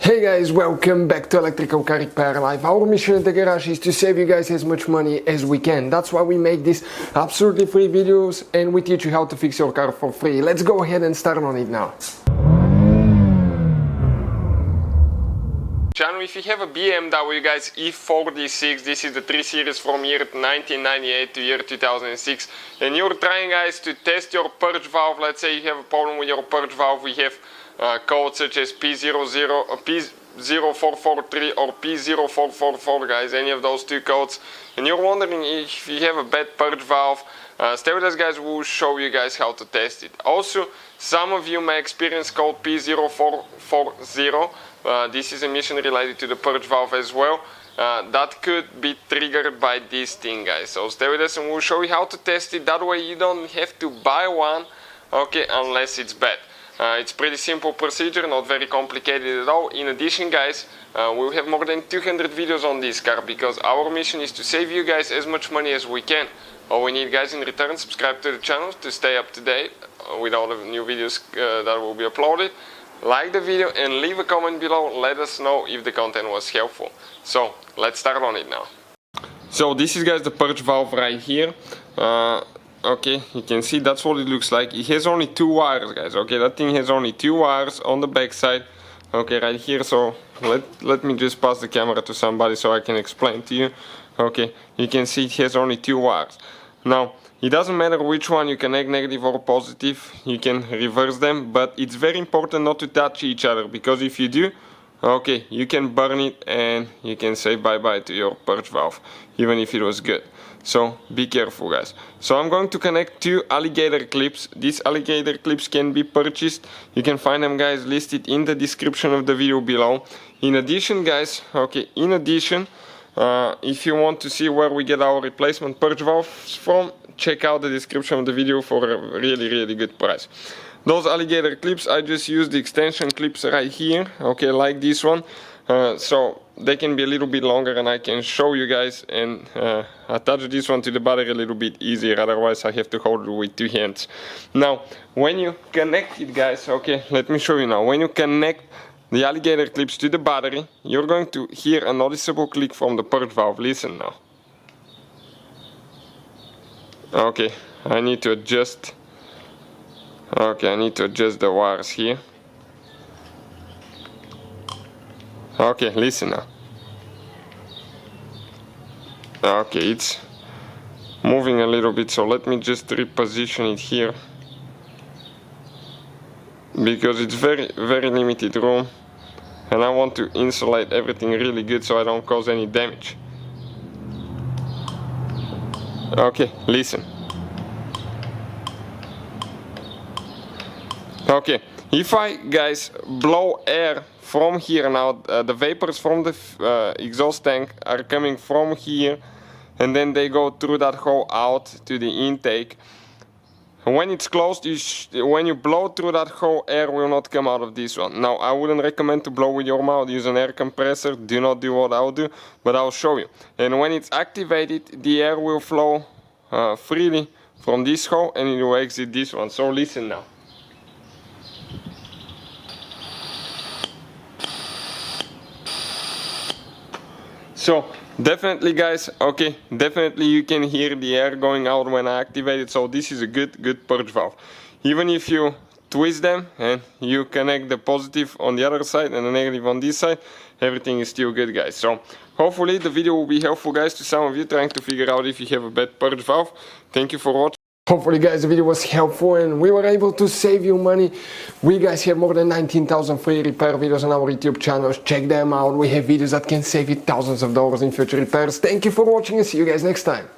Hey guys, welcome back to Electrical Car Repair Live. Our mission at the garage is to save you guys as much money as we can. That's why we make these absolutely free videos and we teach you how to fix your car for free. Let's go ahead and start on it now. Channel, if you have a BMW guys E46, this is the 3 Series from year 1998 to year 2006, and you're trying guys to test your purge valve. Let's say you have a problem with your purge valve. We have codes such as P0443 or P0444 guys, any of those two codes, and you're wondering if you have a bad purge valve. Stay with us guys, we'll show you guys how to test it. Also, some of you may experience code P0440. This is a mission related to the purge valve as well. That could be triggered by this thing guys, so stay with us and we'll show you how to test it. That way you don't have to buy one, okay, unless it's bad. It's pretty simple procedure, not very complicated at all. In addition guys, we'll have more than 200 videos on this car because our mission is to save you guys as much money as we can. All we need guys in return, subscribe to the channel to stay up to date with all the new videos that will be uploaded. Like the video and leave a comment below, let us know if the content was helpful. So let's start on it now. So this is guys the purge valve right here. Okay, you can see that's what it looks like. It has only 2 wires guys, okay, that thing has only 2 wires on the back side, okay, right here. So let me just pass the camera to somebody so I can explain to you. Okay, you can see it has only 2 wires. Now it doesn't matter which one you connect, negative or positive, you can reverse them, but it's very important not to touch each other, because if you do, okay, you can burn it and you can say bye-bye to your purge valve, even if it was good. So be careful guys. So I'm going to connect 2 alligator clips. These alligator clips can be purchased. You can find them guys listed in the description of the video below. In addition guys, okay, if you want to see where we get our replacement purge valves from, check out the description of the video for a really good price. Those alligator clips, I just use the extension clips right here, okay, like this one. So they can be a little bit longer and I can show you guys and attach this one to the battery a little bit easier, otherwise I have to hold it with 2 hands. Now when you connect it guys, okay, let me show you now. When you connect the alligator clips to the battery, you're going to hear a noticeable click from the purge valve. Listen now. Okay, I need to adjust. Okay, I need to adjust the wires here. Okay, listen now. Okay, it's moving a little bit, so let me just reposition it here, because it's very limited room and I want to insulate everything really good so I don't cause any damage. Okay, listen. Okay, if I guys blow air from here now, the vapors from the exhaust tank are coming from here and then they go through that hole out to the intake. When it's closed, when you blow through that hole, air will not come out of this one. Now I wouldn't recommend to blow with your mouth, use an air compressor, do not do what I'll do, but I'll show you. And when it's activated, the air will flow freely from this hole and it will exit this one. So listen now. So definitely guys, okay, definitely you can hear the air going out when I activate it. So this is a good purge valve. Even if you twist them and you connect the positive on the other side and the negative on this side, everything is still good guys. So hopefully the video will be helpful guys to some of you trying to figure out if you have a bad purge valve. Thank you for watching. Hopefully guys the video was helpful and we were able to save you money. We guys have more than 19,000 free repair videos on our YouTube channels. Check them out. We have videos that can save you thousands of dollars in future repairs. Thank you for watching and see you guys next time.